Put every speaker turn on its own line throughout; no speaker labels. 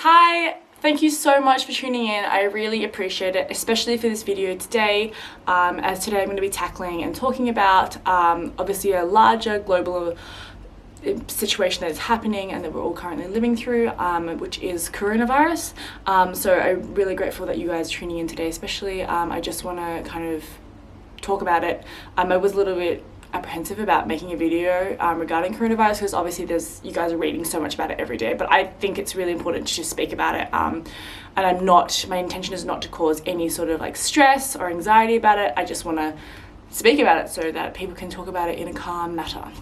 Hi, thank you so much for tuning in. I really appreciate it, especially for this video today, as today I'm going to be tackling and talking about obviously a larger global situation that is happening and that we're all currently living through, which is coronavirus. So I'm really grateful that you guys are tuning in today, especially. I just want to kind of talk about it. I was a little bit apprehensive about making a video regarding coronavirus because obviously you guys are reading so much about it every day, but I think it's really important to just speak about it, and my intention is not to cause any sort of like stress or anxiety about it. I just want to speak about it so that people can talk about it in a calm manner.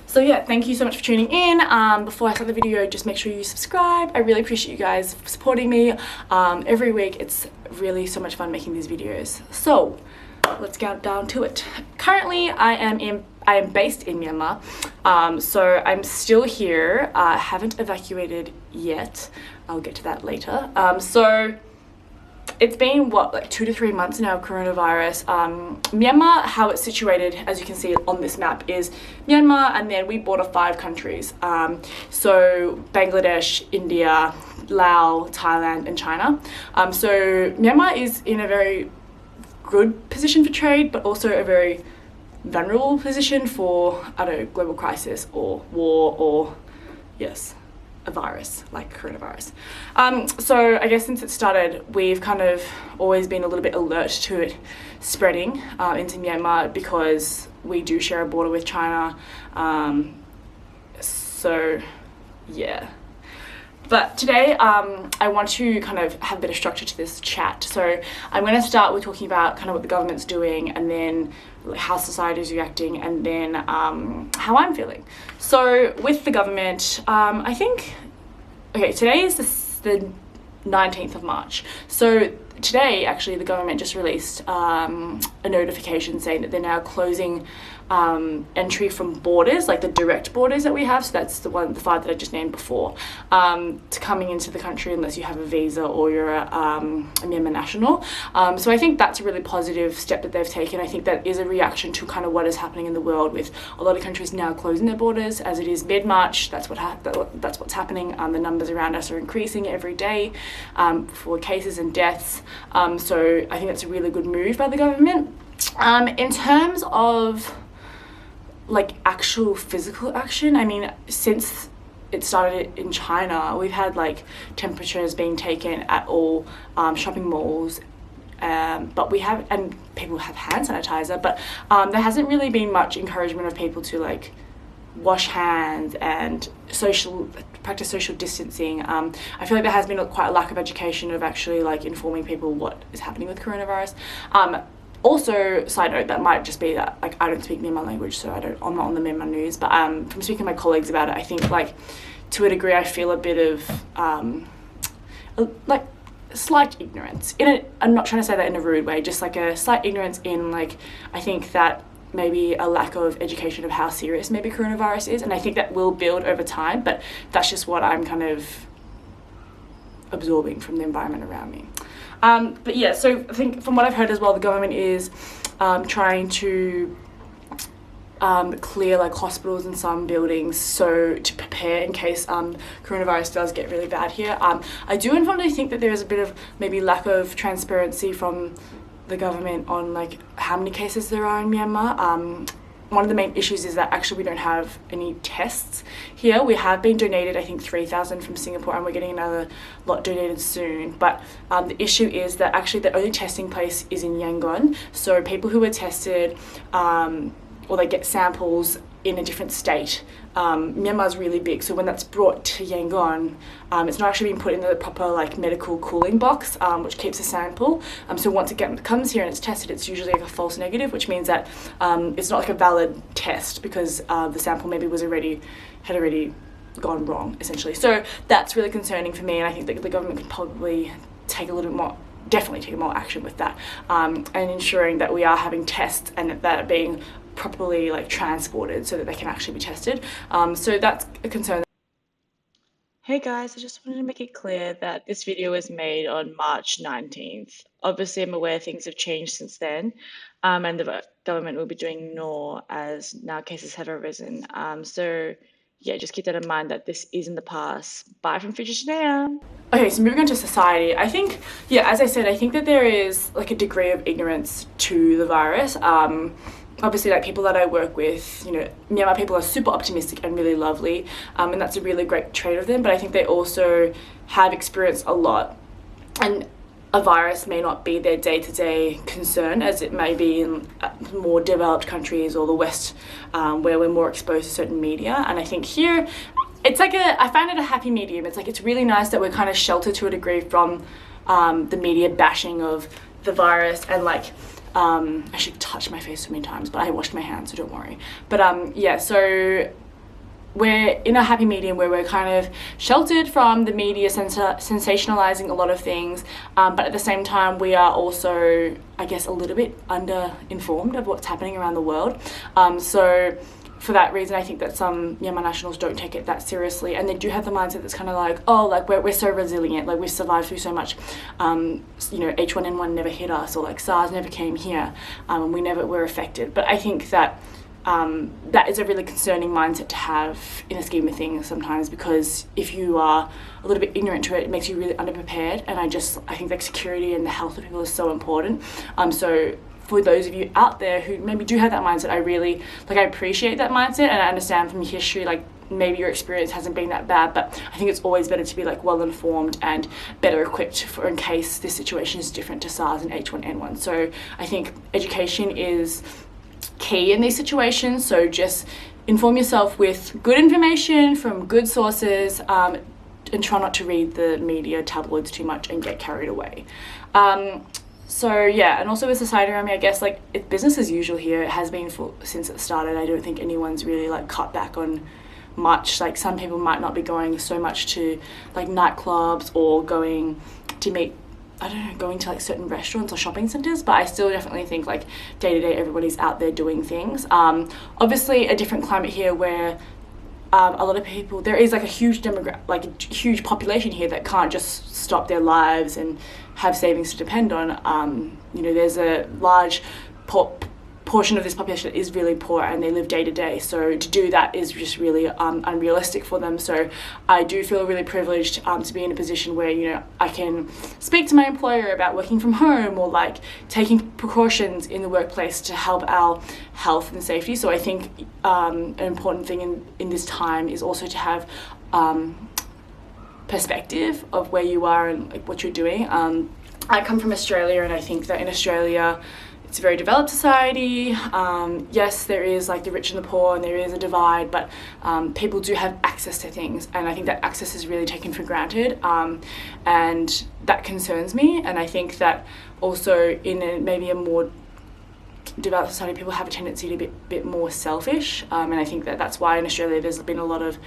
So yeah, thank you so much for tuning in. Before I start the video, just make sure you subscribe. I really appreciate you guys supporting me every week. It's really so much fun making these videos. So let's get down to it. Currently, I am based in Myanmar, so I'm still here. I haven't evacuated yet. I'll get to that later. So it's been like 2 to 3 months now of coronavirus. Myanmar, how it's situated, as you can see on this map, is Myanmar, and then we border 5 countries. So Bangladesh, India, Laos, Thailand, and China. So Myanmar is in a very good position for trade, but also a very vulnerable position for, I don't know, global crisis or war or, yes, a virus like coronavirus. So I guess since it started, we've kind of always been a little bit alert to it spreading into Myanmar because we do share a border with China. So yeah. But today, I want to kind of have a bit of structure to this chat. So I'm going to start with talking about kind of what the government's doing, and then how society is reacting, and then how I'm feeling. So with the government, I think, okay, today is the 19th of March. So today, actually, the government just released a notification saying that they're now closing entry from borders, like the direct borders that we have. So that's the 5 that I just named before, to coming into the country unless you have a visa or you're a Myanmar national. So I think that's a really positive step that they've taken. I think that is a reaction to kind of what is happening in the world with a lot of countries now closing their borders. As it is mid-March, that's what's happening. The numbers around us are increasing every day for cases and deaths. So I think that's a really good move by the government. In terms of like actual physical action, I mean, since it started in China, we've had like temperatures being taken at all shopping malls, but and people have hand sanitizer, but there hasn't really been much encouragement of people to like wash hands and practice social distancing. I feel like there has been quite a lack of education of actually like informing people what is happening with coronavirus. Also, side note, that might just be that like I don't speak Myanmar language, so I'm not on the Myanmar news, but from speaking to my colleagues about it, I think like to a degree I feel a bit of like slight ignorance in it. I'm not trying to say that in a rude way, just like a slight ignorance in like, I think that maybe a lack of education of how serious maybe coronavirus is, and I think that will build over time, but that's just what I'm kind of absorbing from the environment around me. But yeah, so I think from what I've heard as well, the government is trying to clear like hospitals and some buildings, so to prepare in case coronavirus does get really bad here. I do unfortunately think that there is a bit of maybe lack of transparency from the government on like how many cases there are in Myanmar. One of the main issues is that actually we don't have any tests here. We have been donated, I think, 3,000 from Singapore, and we're getting another lot donated soon. But the issue is that actually the only testing place is in Yangon. So people who are tested or they get samples in a different state, Myanmar is really big. So when that's brought to Yangon, it's not actually being put in the proper like medical cooling box, which keeps a sample. So once it comes here and it's tested, it's usually like a false negative, which means that it's not like a valid test because the sample maybe had already gone wrong, essentially. So that's really concerning for me, and I think that the government could probably definitely take more action with that, and ensuring that we are having tests and that are being properly like transported so that they can actually be tested. So that's a concern. Hey guys, I just wanted to make it clear that this video was made on March 19th. Obviously, I'm aware things have changed since then, and the government will be doing more as now cases have arisen. So
yeah, just keep that in mind that this is in the past. Bye from Future Shania.
Okay, so moving on to society, I think, yeah, as I said, I think that there is like a degree of ignorance to the virus. Obviously, like people that I work with, Myanmar people are super optimistic and really lovely, and that's a really great trait of them. But I think they also have experienced a lot, and a virus may not be their day-to-day concern as it may be in more developed countries or the West, where we're more exposed to certain media. And I think here it's like I find it a happy medium. It's like it's really nice that we're kind of sheltered to a degree from the media bashing of the virus, and like I should touch my face so many times, but I washed my hands, so don't worry. But yeah, so we're in a happy medium where we're kind of sheltered from the media sensationalizing a lot of things, but at the same time we are also, I guess, a little bit under-informed of what's happening around the world. So for that reason, I think that some Myanmar nationals don't take it that seriously, and they do have the mindset that's kind of like, oh, like we're so resilient, like we've survived through so much, H1N1 never hit us, or like SARS never came here, and we never were affected. But I think that that is a really concerning mindset to have in the scheme of things sometimes, because if you are a little bit ignorant to it, it makes you really underprepared. And I think like security and the health of people is so important. So for those of you out there who maybe do have that mindset, I appreciate that mindset, and I understand from history, like maybe your experience hasn't been that bad, but I think it's always better to be like well informed and better equipped for in case this situation is different to SARS and H1N1. So I think education is key in these situations. So just inform yourself with good information from good sources, and try not to read the media tabloids too much and get carried away. So yeah, and also with society around me, I guess like it's business as usual here. It has been since it started. I don't think anyone's really like cut back on much. Like some people might not be going so much to like nightclubs or going to meet, I don't know, going to like certain restaurants or shopping centres, but I still definitely think like day to day everybody's out there doing things. Obviously a different climate here where a lot of people, there is like a huge huge population here that can't just stop their lives and have savings to depend on. There's a large portion of this population that is really poor and they live day to day. So to do that is just really unrealistic for them. So I do feel really privileged to be in a position where, I can speak to my employer about working from home or like taking precautions in the workplace to help our health and safety. So I think an important thing in this time is also to have perspective of where you are and like what you're doing. I come from Australia, and I think that in Australia it's a very developed society. Yes, there is like the rich and the poor, and there is a divide, but people do have access to things, and I think that access is really taken for granted, and that concerns me. And I think that also in maybe a more developed society, people have a tendency to be a bit more selfish, and I think that that's why in Australia there's been a lot of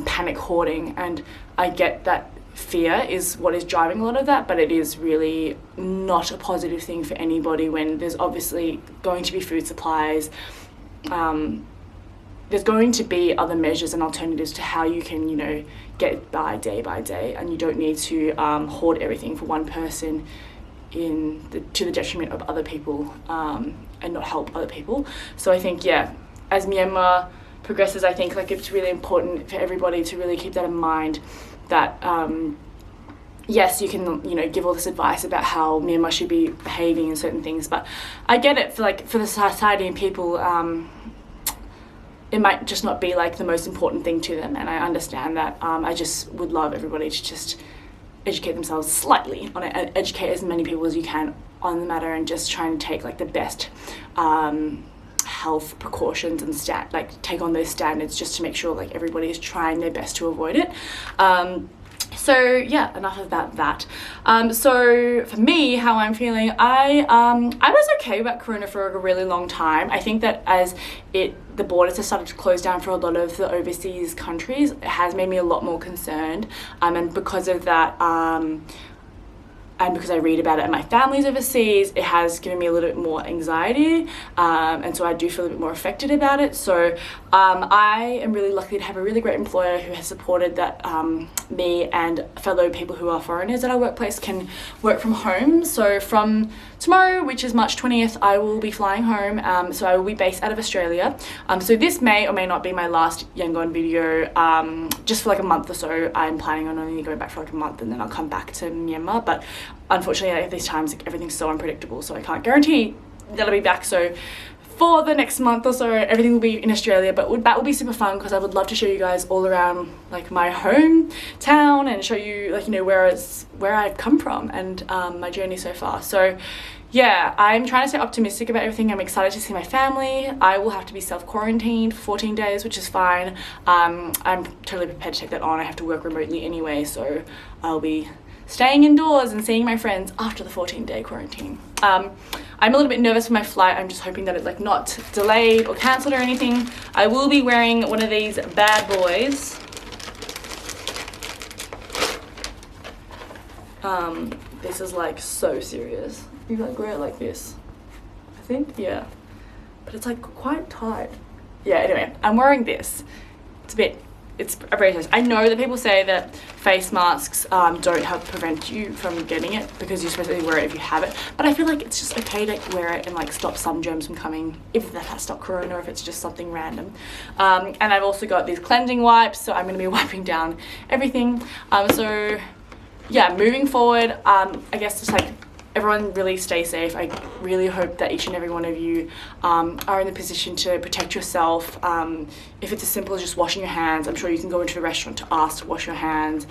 panic hoarding, and I get that fear is what is driving a lot of that, but it is really not a positive thing for anybody when there's obviously going to be food supplies. There's going to be other measures and alternatives to how you can, get by day, and you don't need to hoard everything for one person to the detriment of other people, and not help other people. So I think, as Myanmar progresses, I think like it's really important for everybody to really keep that in mind, that yes, you can give all this advice about how Myanmar should be behaving in certain things, but I get it for the society and people, it might just not be like the most important thing to them, and I understand that. I just would love everybody to just educate themselves slightly on it, and educate as many people as you can on the matter, and just try and take like the best health precautions and take on those standards just to make sure like everybody is trying their best to avoid it. So yeah, enough about that. So for me, how I'm feeling, I was okay about Corona for a really long time. I think that as the borders have started to close down for a lot of the overseas countries, it has made me a lot more concerned. And because of that, and because I read about it and my family's overseas, it has given me a little bit more anxiety, and so I do feel a bit more affected about it. So I am really lucky to have a really great employer who has supported that me and fellow people who are foreigners at our workplace can work from home. So from tomorrow, which is March 20th, I will be flying home. So I will be based out of Australia. So this may or may not be my last Yangon video, just for like a month or so. I'm planning on only going back for like a month and then I'll come back to Myanmar. But unfortunately at these times, like, everything's so unpredictable, so I can't guarantee that I'll be back. So for the next month or so, everything will be in Australia, but that will be super fun because I would love to show you guys all around like my hometown and show you, like, you know, where I've come from and my journey so far. So yeah, I'm trying to stay optimistic about everything. I'm excited to see my family. I will have to be self-quarantined for 14 days, which is fine. I'm totally prepared to take that on. I have to work remotely anyway, so I'll be staying indoors and seeing my friends after the 14-day quarantine. I'm a little bit nervous for my flight. I'm just hoping that it's like not delayed or cancelled or anything. I will be wearing one of these bad boys. This is like so serious. You like wear it like this, I think, yeah. But it's like quite tight. Yeah, anyway, I'm wearing this. It's a very nice. I know that people say that face masks don't help prevent you from getting it because you're supposed to wear it if you have it, but I feel like it's just okay to wear it and like stop some germs from coming, if that has stopped corona or if it's just something random. And I've also got these cleansing wipes, so I'm going to be wiping down everything. So yeah, moving forward, I guess just like everyone really stay safe. I really hope that each and every one of you are in the position to protect yourself. If it's as simple as just washing your hands, I'm sure you can go into a restaurant to ask to wash your hands.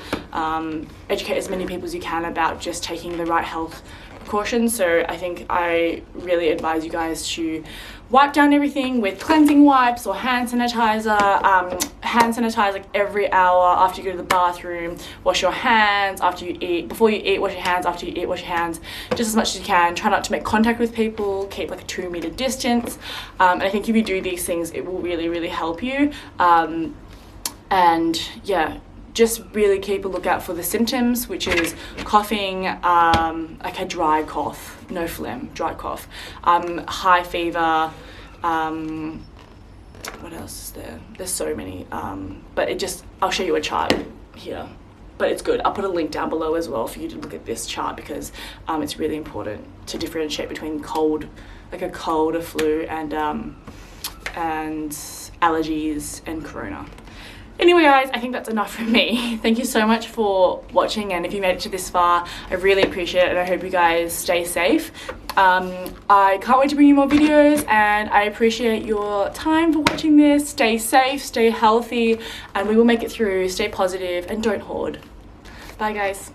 Educate as many people as you can about just taking the right health precautions. So I think I really advise you guys to wipe down everything with cleansing wipes or hand sanitizer. Hand sanitize like every hour after you go to the bathroom. Wash your hands after you eat. Before you eat, wash your hands. After you eat, wash your hands. Just as much as you can. Try not to make contact with people. Keep like a 2-meter distance. And I think if you do these things, it will really, really help you. And yeah, just really keep a lookout for the symptoms, which is coughing, like a dry cough, no phlegm, dry cough, high fever, what else is there? There's so many, but I'll show you a chart here, but it's good. I'll put a link down below as well for you to look at this chart because it's really important to differentiate between cold, like a cold, a flu, and allergies and corona. Anyway guys, I think that's enough from me. Thank you so much for watching, and if you made it to this far, I really appreciate it and I hope you guys stay safe. I can't wait to bring you more videos and I appreciate your time for watching this. Stay safe, stay healthy, and we will make it through. Stay positive and don't hoard. Bye guys.